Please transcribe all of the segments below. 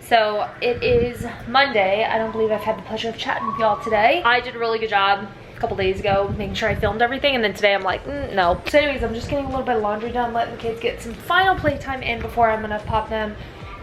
So it is Monday. I don't believe I've had the pleasure of chatting with y'all today. I did a really good job a couple days ago making sure I filmed everything, and then today I'm like, no. So anyways, I'm just getting a little bit of laundry done, letting the kids get some final playtime in before I'm gonna pop them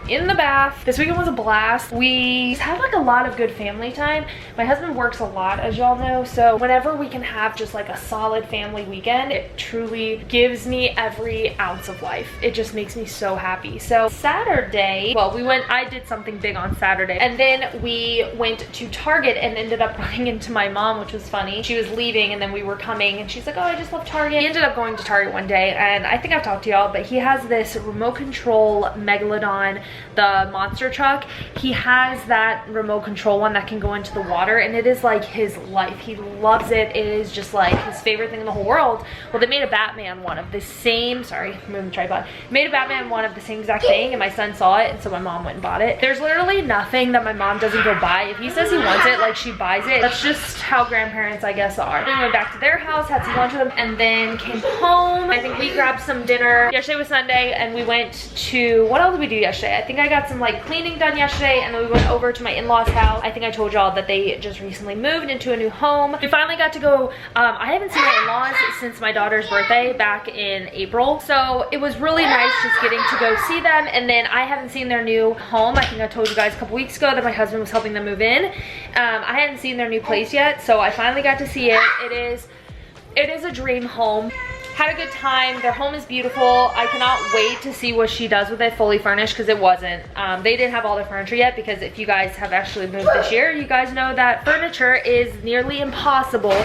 in the bath. This weekend was a blast. We had like a lot of good family time. My husband works a lot, as y'all know, so whenever we can have just like a solid family weekend, it truly gives me every ounce of life. It just makes me so happy. So Saturday, well, I did something big on Saturday, and then we went to Target and ended up running into my mom, which was funny. She was leaving and then we were coming and she's like, oh, I just love Target. He ended up going to Target one day, and I think I've talked to y'all, but he has this remote control Megalodon, the monster truck. He has that remote control one that can go into the water, and it is like his life. He loves it. It is just like his favorite thing in the whole world. Well, they made a Batman one of the same, sorry, moving the tripod, made a Batman one of the same exact thing, and my son saw it, and so my mom went and bought it. There's literally nothing that my mom doesn't go buy. If he says he wants it, like, she buys it. That's just how grandparents, I guess, are. Then we went back to their house, had some lunch with them, and then came home. I think we grabbed some dinner. Yesterday was Sunday, and we went to, what else did we do yesterday? I think I got some like cleaning done yesterday, and then we went over to my in-laws house. I think I told y'all that they just recently moved into a new home. We finally got to go. I haven't seen my in-laws since my daughter's birthday back in April, so it was really nice just getting to go see them. And then I haven't seen their new home. I think I told you guys a couple weeks ago that my husband was helping them move in. I hadn't seen their new place yet, so I finally got to see it. It is a dream home. Had a good time. Their home is beautiful. I cannot wait to see what she does with it fully furnished, because it wasn't. They didn't have all their furniture yet, because if you guys have actually moved this year, you guys know that furniture is nearly impossible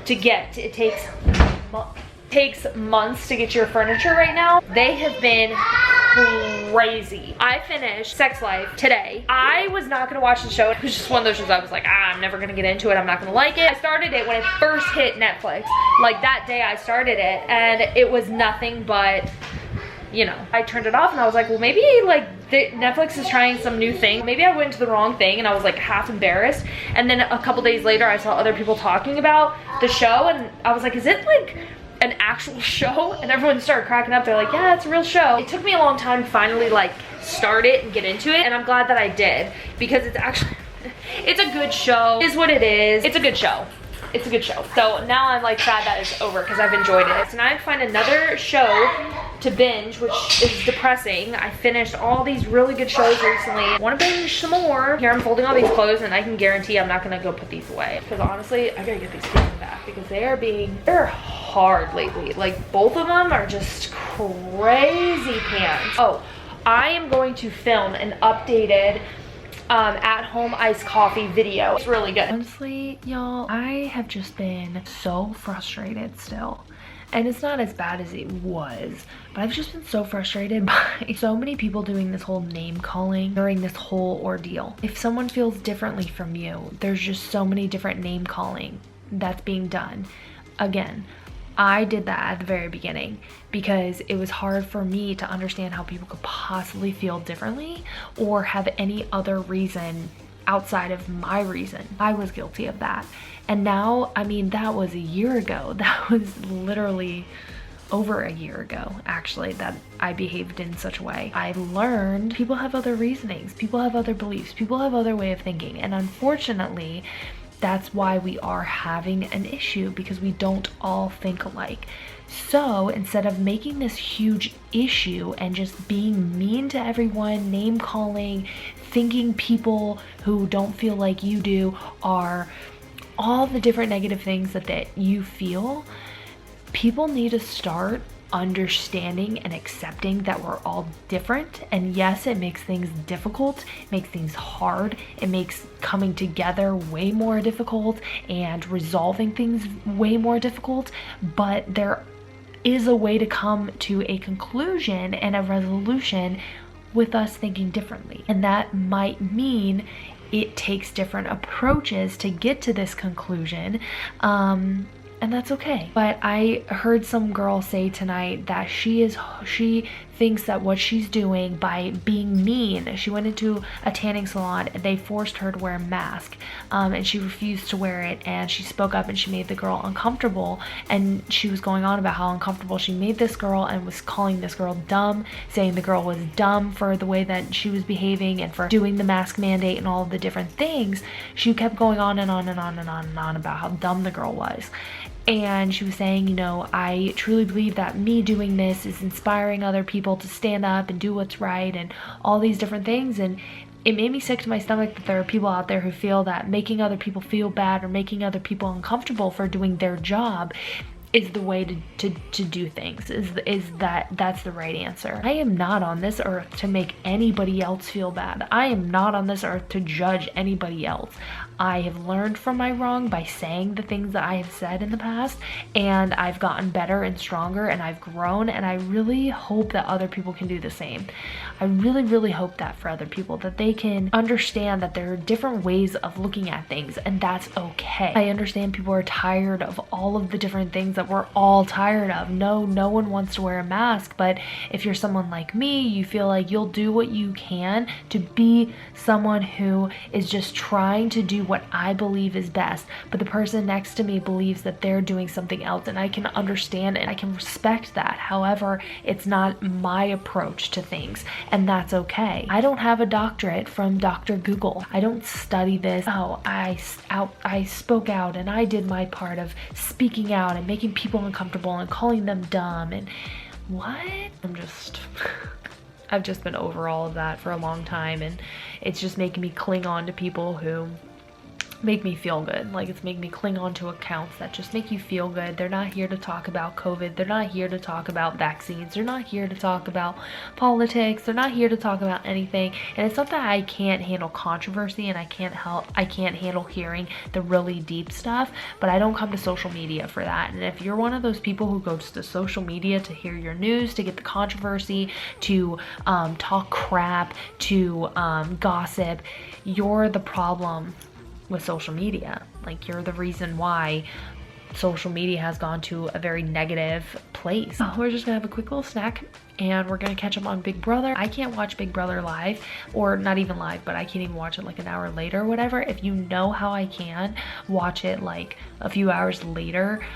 to get. It takes months to get your furniture right now. They have been crazy. I finished Sex Life today. I was not gonna watch the show. It was just one of those shows I was like, I'm never gonna get into it. I'm not gonna like it. I started it when it first hit Netflix. Like that day I started it, and it was nothing but, you know, I turned it off and I was like, well, maybe like Netflix is trying some new thing. Maybe I went to the wrong thing, and I was like half embarrassed. And then a couple days later, I saw other people talking about the show, and I was like, is it like an actual show? And everyone started cracking up. They're like, yeah, it's a real show. It took me a long time to finally like start it and get into it, and I'm glad that I did, because it's actually, it's a good show. It is what it is. It's a good show. It's a good show. So now I'm like sad that it's over, because I've enjoyed it. So now I find another show to binge, which is depressing. I finished all these really good shows recently. I want to binge some more. Here I'm folding all these clothes, and I can guarantee I'm not gonna go put these away, because honestly, I gotta get these kids back, because they're hard lately. Like both of them are just crazy pants. Oh, I am going to film an updated at-home iced coffee video. It's really good. Honestly, y'all, I have just been so frustrated still. And it's not as bad as it was, but I've just been so frustrated by so many people doing this whole name calling during this whole ordeal. If someone feels differently from you, there's just so many different name calling that's being done. Again, I did that at the very beginning because it was hard for me to understand how people could possibly feel differently or have any other reason outside of my reason. I was guilty of that. And now, I mean, that was a year ago. That was literally over a year ago, actually, that I behaved in such a way. I learned people have other reasonings, people have other beliefs, people have other way of thinking. And unfortunately, that's why we are having an issue, because we don't all think alike. So instead of making this huge issue and just being mean to everyone, name calling, thinking people who don't feel like you do are all the different negative things that you feel, people need to start understanding and accepting that we're all different. And yes, it makes things difficult, it makes things hard, it makes coming together way more difficult and resolving things way more difficult, but there is a way to come to a conclusion and a resolution with us thinking differently. And that might mean it takes different approaches to get to this conclusion, and that's okay. But I heard some girl say tonight that she thinks that what she's doing by being mean, she went into a tanning salon and they forced her to wear a mask, and she refused to wear it, and she spoke up and she made the girl uncomfortable, and she was going on about how uncomfortable she made this girl and was calling this girl dumb, saying the girl was dumb for the way that she was behaving and for doing the mask mandate and all of the different things. She kept going on and on and on and on and on about how dumb the girl was. And she was saying, you know, I truly believe that me doing this is inspiring other people to stand up and do what's right and all these different things. And it made me sick to my stomach that there are people out there who feel that making other people feel bad or making other people uncomfortable for doing their job is the way to do things, that's the right answer. I am not on this earth to make anybody else feel bad. I am not on this earth to judge anybody else. I have learned from my wrong by saying the things that I have said in the past, and I've gotten better and stronger, and I've grown, and I really hope that other people can do the same. I really, really hope that for other people, that they can understand that there are different ways of looking at things, and that's okay. I understand people are tired of all of the different things that we're all tired of. No one wants to wear a mask, but if you're someone like me, you feel like you'll do what you can to be someone who is just trying to do what I believe is best, but the person next to me believes that they're doing something else, and I can understand and I can respect that. However, it's not my approach to things, and that's okay. I don't have a doctorate from Dr. Google. I don't study this. Oh, I spoke out and I did my part of speaking out and making people uncomfortable and calling them dumb and what? I've just been over all of that for a long time, and it's just making me cling on to people who make me feel good. Like, it's making me cling on to accounts that just make you feel good. They're not here to talk about COVID. They're not here to talk about vaccines. They're not here to talk about politics. They're not here to talk about anything. And it's not that I can't handle controversy and I can't handle hearing the really deep stuff, but I don't come to social media for that. And if you're one of those people who goes to social media to hear your news, to get the controversy, to talk crap, to gossip, you're the problem with social media. Like, you're the reason why social media has gone to a very negative place. Oh, we're just gonna have a quick little snack and we're gonna catch up on Big Brother. I can't watch Big Brother live, or not even live, but I can't even watch it like an hour later or whatever. If you know how I can watch it like a few hours later,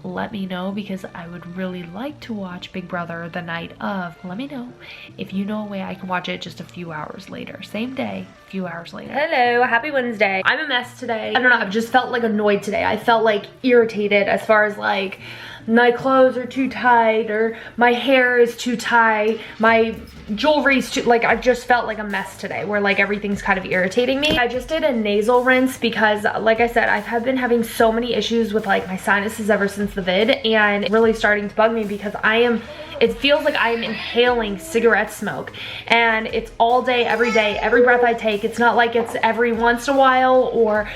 let me know, because I would really like to watch Big Brother the night of. Let me know if you know a way I can watch it just a few hours later. Same day, a few hours later. Hello, happy Wednesday. I'm a mess today. I don't know, I've just felt like annoyed today. I felt like irritated as far as like my clothes are too tight, or my hair is too tight, my jewelry's too, like, I just felt like a mess today, where like everything's kind of irritating me. I just did a nasal rinse because, like I said, I've been having so many issues with like my sinuses ever since the vid, and it's really starting to bug me because it feels like I am inhaling cigarette smoke, and it's all day, every breath I take. It's not like it's every once in a while or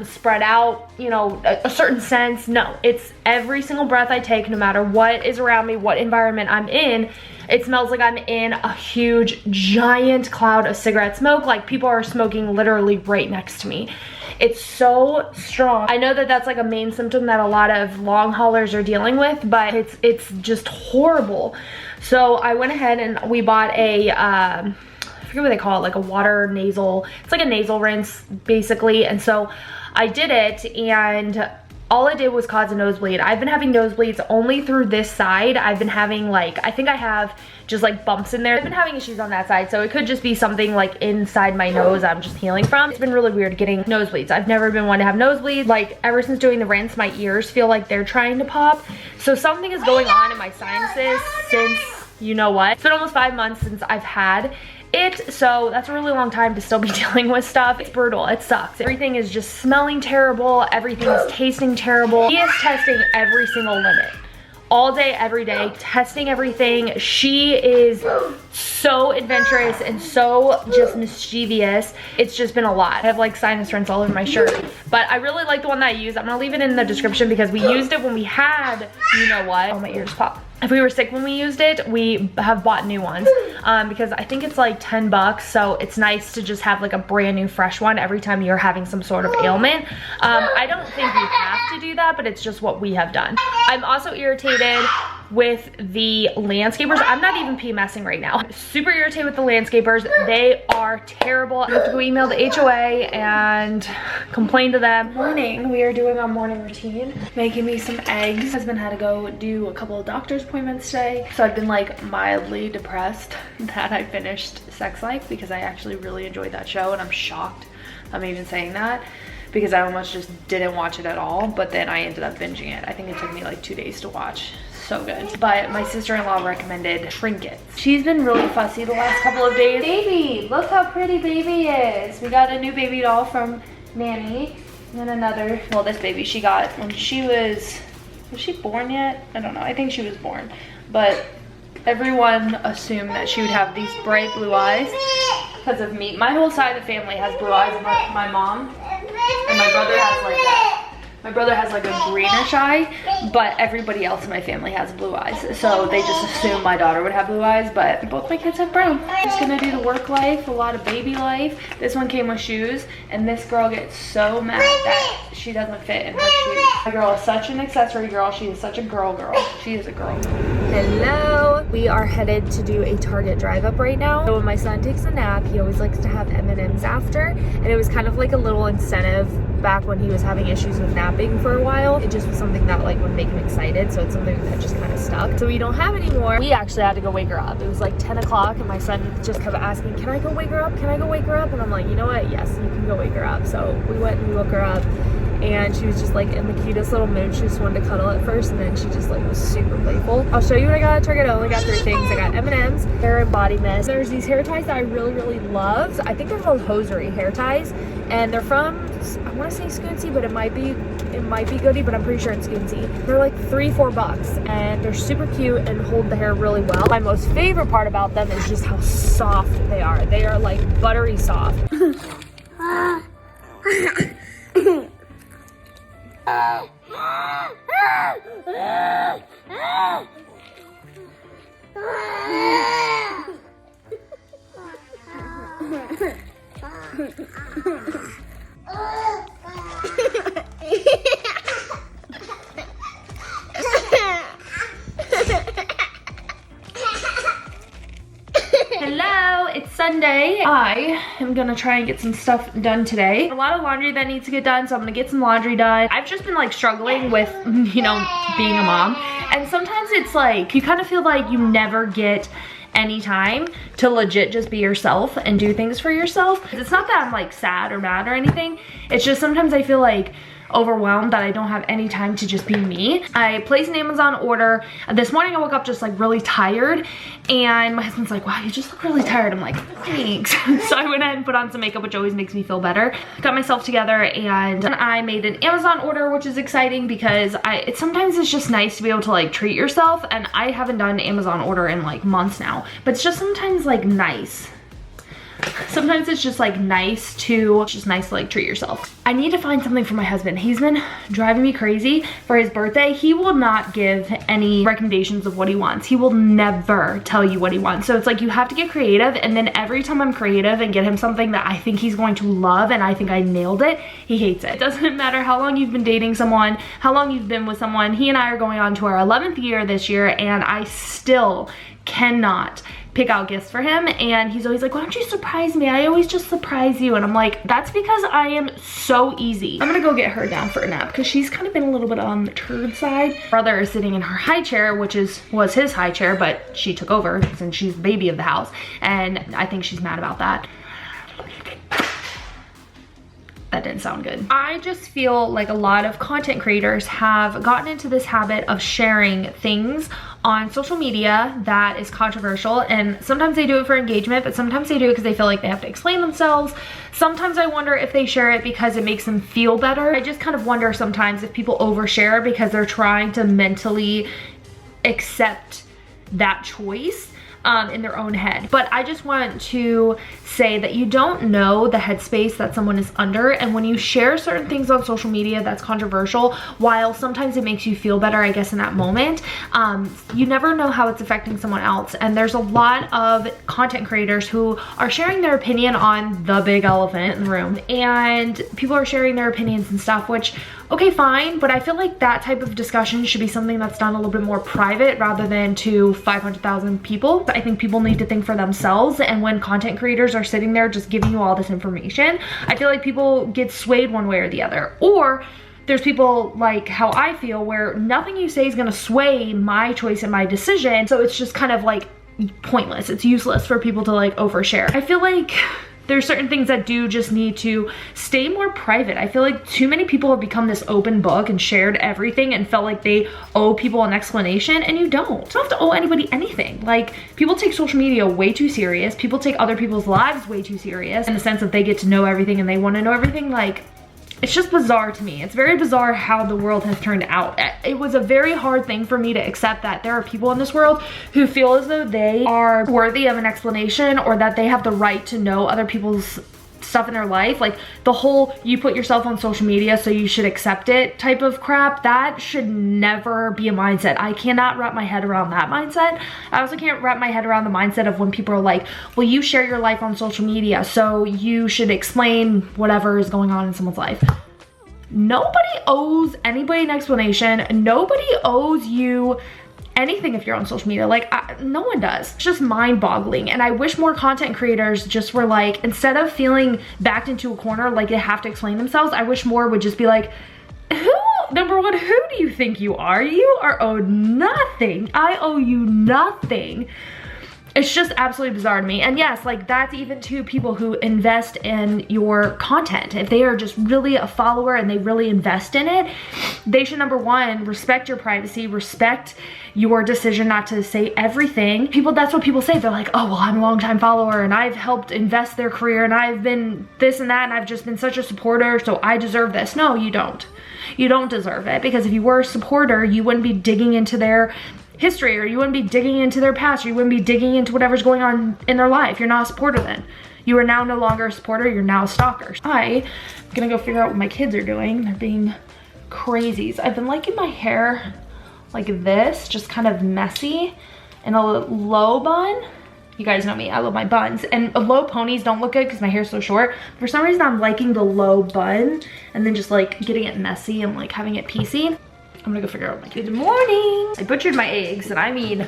spread out, you know, a certain sense. No, it's every single breath I take, no matter what is around me, what environment I'm in. It smells like I'm in a huge, giant cloud of cigarette smoke. Like, people are smoking literally right next to me. It's so strong. I know that that's like a main symptom that a lot of long haulers are dealing with, but it's just horrible. So I went ahead and we bought a, I forget what they call it, like a water nasal, it's like a nasal rinse basically. And so I did it, and all it did was cause a nosebleed. I've been having nosebleeds only through this side. I've been having like, I think I have just like bumps in there. I've been having issues on that side, so it could just be something like inside my nose I'm just healing from. It's been really weird getting nosebleeds. I've never been one to have nosebleeds. Like, ever since doing the rinse, my ears feel like they're trying to pop. So something is going on in my sinuses since, you know what? It's been almost 5 months since I've had it, so that's a really long time to still be dealing with stuff. It's brutal, it sucks. Everything is just smelling terrible, everything is tasting terrible. He is testing every single limit. All day, every day, testing everything. She is so adventurous and so just mischievous. It's just been a lot. I have like sinus rinse all over my shirt, but I really like the one that I use. I'm gonna leave it in the description because we used it when we had, you know what? Oh, my ears pop. If we were sick when we used it, we have bought new ones because I think it's like 10 bucks. So it's nice to just have like a brand new fresh one every time you're having some sort of ailment. I don't think you have to do that, but it's just what we have done. I'm also irritated with the landscapers. I'm not even PMSing right now. Super irritated with the landscapers. They are terrible. I have to go email the HOA and complain to them. Morning, we are doing our morning routine. Making me some eggs. Husband had to go do a couple of doctor's appointments today. So I've been like mildly depressed that I finished Sex Life because I actually really enjoyed that show, and I'm shocked I'm even saying that because I almost just didn't watch it at all, but then I ended up binging it. I think it took me like 2 days to watch. So good. But my sister-in-law recommended Trinkets. She's been really fussy the last couple of days. Baby, look how pretty baby is. We got a new baby doll from Nanny, and then another, well, this baby she got when she was she born yet? I don't know, I think she was born. But everyone assumed that she would have these bright blue eyes because of me. My whole side of the family has blue eyes. My mom and my brother has like that. My brother has like a greenish eye, but everybody else in my family has blue eyes. So they just assumed my daughter would have blue eyes, but both my kids have brown. Just gonna do the work life, a lot of baby life. This one came with shoes, and this girl gets so mad that she doesn't fit in her shoes. My girl is such an accessory girl. She is such a girl. She is a girl. Hello. We are headed to do a Target drive up right now. So when my son takes a nap, he always likes to have M&Ms after, and it was kind of like a little incentive back when he was having issues with napping for a while. It just was something that like would make him excited, so it's something that just kind of stuck. So we don't have any more. We actually had to go wake her up. It was like 10 o'clock and my son just kept asking, can I go wake her up? Can I go wake her up? And I'm like, you know what? Yes, you can go wake her up. So we went and we woke her up, and she was just like in the cutest little mood. She just wanted to cuddle at first, and then she just like was super playful. I'll show you what I got at Target. I only got 3 things. I got M&M's, hair and body mist. There's these hair ties that I really love. I think they're called hosiery hair ties, and they're from, I want to say Scoonsy, but it might be Goody, but I'm pretty sure it's Scoonsy. They're like $3-4, and they're super cute and hold the hair really well. My most favorite part about them is just how soft they are. They are like buttery soft. Hello, it's Sunday. I am gonna try and get some stuff done today. A lot of laundry that needs to get done, so I'm gonna get some laundry done. I've just been like struggling with, you know, being a mom. And sometimes it's like, you kind of feel like you never get any time to legit just be yourself and do things for yourself. It's not that I'm like sad or mad or anything. It's just sometimes I feel like overwhelmed that I don't have any time to just be me. I placed an Amazon order. This morning I woke up just like really tired, and my husband's like, wow, you just look really tired. I'm like, thanks. So I went ahead and put on some makeup, which always makes me feel better. Got myself together, and I made an Amazon order, which is exciting because sometimes it's just nice to be able to like treat yourself, and I haven't done an Amazon order in like months now, but it's just sometimes like nice. Sometimes it's just like nice to like treat yourself. I need to find something for my husband. He's been driving me crazy. For his birthday, he will not give any recommendations of what he wants. He will never tell you what he wants. So it's like you have to get creative, and then every time I'm creative and get him something that I think he's going to love and I think I nailed it, he hates it. It doesn't matter how long you've been dating someone, how long you've been with someone. He and I are going on to our 11th year this year, and I still cannot pick out gifts for him, and he's always like, why don't you surprise me? I always just surprise you. And I'm like, that's because I am so easy. I'm gonna go get her down for a nap because she's kind of been a little bit on the turd side. Brother is sitting in her high chair, which was his high chair, but she took over since she's the baby of the house, and I think she's mad about that. That didn't sound good. I just feel like a lot of content creators have gotten into this habit of sharing things on social media that is controversial, and sometimes they do it for engagement, but sometimes they do it because they feel like they have to explain themselves. Sometimes I wonder if they share it because it makes them feel better. I just kind of wonder sometimes if people overshare because they're trying to mentally accept that choice in their own head. But I just want to say that you don't know the headspace that someone is under, and when you share certain things on social media that's controversial, while sometimes it makes you feel better, I guess, in that moment, you never know how it's affecting someone else. And there's a lot of content creators who are sharing their opinion on the big elephant in the room, and people are sharing their opinions and stuff, which, okay, fine, but I feel like that type of discussion should be something that's done a little bit more private rather than to 500,000 people. I think people need to think for themselves, and when content creators are sitting there just giving you all this information, I feel like people get swayed one way or the other. Or there's people like how I feel, where nothing you say is gonna sway my choice and my decision, so it's just kind of like pointless. It's useless for people to like overshare. I feel like there's certain things that do just need to stay more private. I feel like too many people have become this open book and shared everything and felt like they owe people an explanation, and you don't. You don't have to owe anybody anything. Like, people take social media way too serious. People take other people's lives way too serious in the sense that they get to know everything and they want to know everything. Like, it's just bizarre to me. It's very bizarre how the world has turned out. It was a very hard thing for me to accept that there are people in this world who feel as though they are worthy of an explanation, or that they have the right to know other people's stuff in their life. Like, the whole you put yourself on social media so you should accept it type of crap, that should never be a mindset. I cannot wrap my head around that mindset. I also can't wrap my head around the mindset of when people are like, well, you share your life on social media, so you should explain whatever is going on in someone's life. Nobody owes anybody an explanation. Nobody owes you anything if you're on social media. Like, no one does. It's just mind-boggling. And I wish more content creators just were like, instead of feeling backed into a corner like they have to explain themselves, I wish more would just be like, number one, who do you think you are? You are owed nothing. I owe you nothing. It's just absolutely bizarre to me. And yes, like, that's even to people who invest in your content. If they are just really a follower and they really invest in it, they should, number one, respect your privacy, respect your decision not to say everything. People, that's what people say. They're like, oh, well, I'm a longtime follower and I've helped invest their career and I've been this and that and I've just been such a supporter, so I deserve this. No, you don't. You don't deserve it, because if you were a supporter, you wouldn't be digging into their history, or you wouldn't be digging into their past, or you wouldn't be digging into whatever's going on in their life. You're not a supporter then. You are now no longer a supporter, you're now a stalker. I'm gonna go figure out what my kids are doing. They're being crazies. I've been liking my hair like this, just kind of messy, and a low bun. You guys know me, I love my buns. And low ponies don't look good because my hair's so short. For some reason, I'm liking the low bun and then just like getting it messy and like having it piecey. I'm gonna go figure out my kids. Good morning. I butchered my eggs, and I mean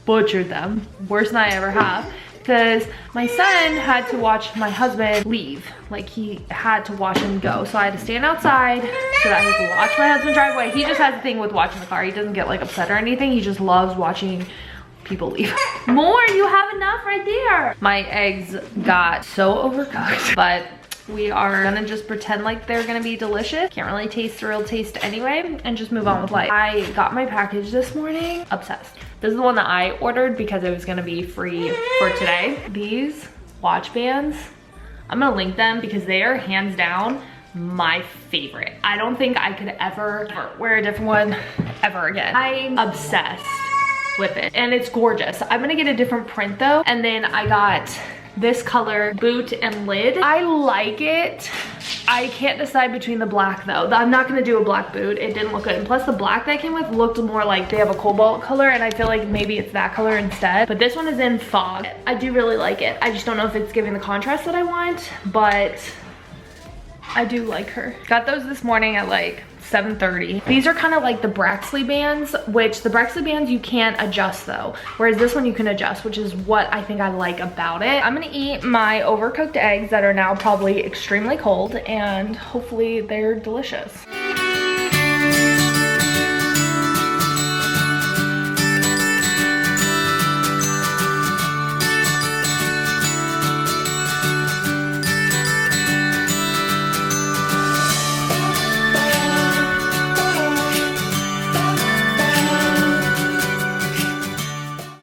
butchered them. Worse than I ever have, because my son had to watch my husband leave. Like, he had to watch him go. So I had to stand outside so that he could watch my husband drive away. He just has a thing with watching the car. He doesn't get like upset or anything. He just loves watching people leave. More, you have enough right there. My eggs got so overcooked, but we are gonna just pretend like they're gonna be delicious. Can't really taste the real taste anyway, and just move on with life. I got my package this morning. Obsessed. This is the one that I ordered because it was gonna be free for today. These watch bands, I'm gonna link them because they are hands down my favorite. I don't think I could ever wear a different one ever again. I'm obsessed with it, and it's gorgeous. I'm gonna get a different print though, and then I got this color boot and lid. I like it. I can't decide between the black though. I'm not gonna do a black boot. It didn't look good. And plus the black they came with looked more like they have a cobalt color, and I feel like maybe it's that color instead. But this one is in fog. I do really like it. I just don't know if it's giving the contrast that I want, but I do like her. Got those this morning at like 7:30. These are kind of like the Braxley bands, which the Braxley bands you can't adjust though, whereas this one you can adjust, which is what I think I like about it. I'm gonna eat my overcooked eggs that are now probably extremely cold, and hopefully they're delicious.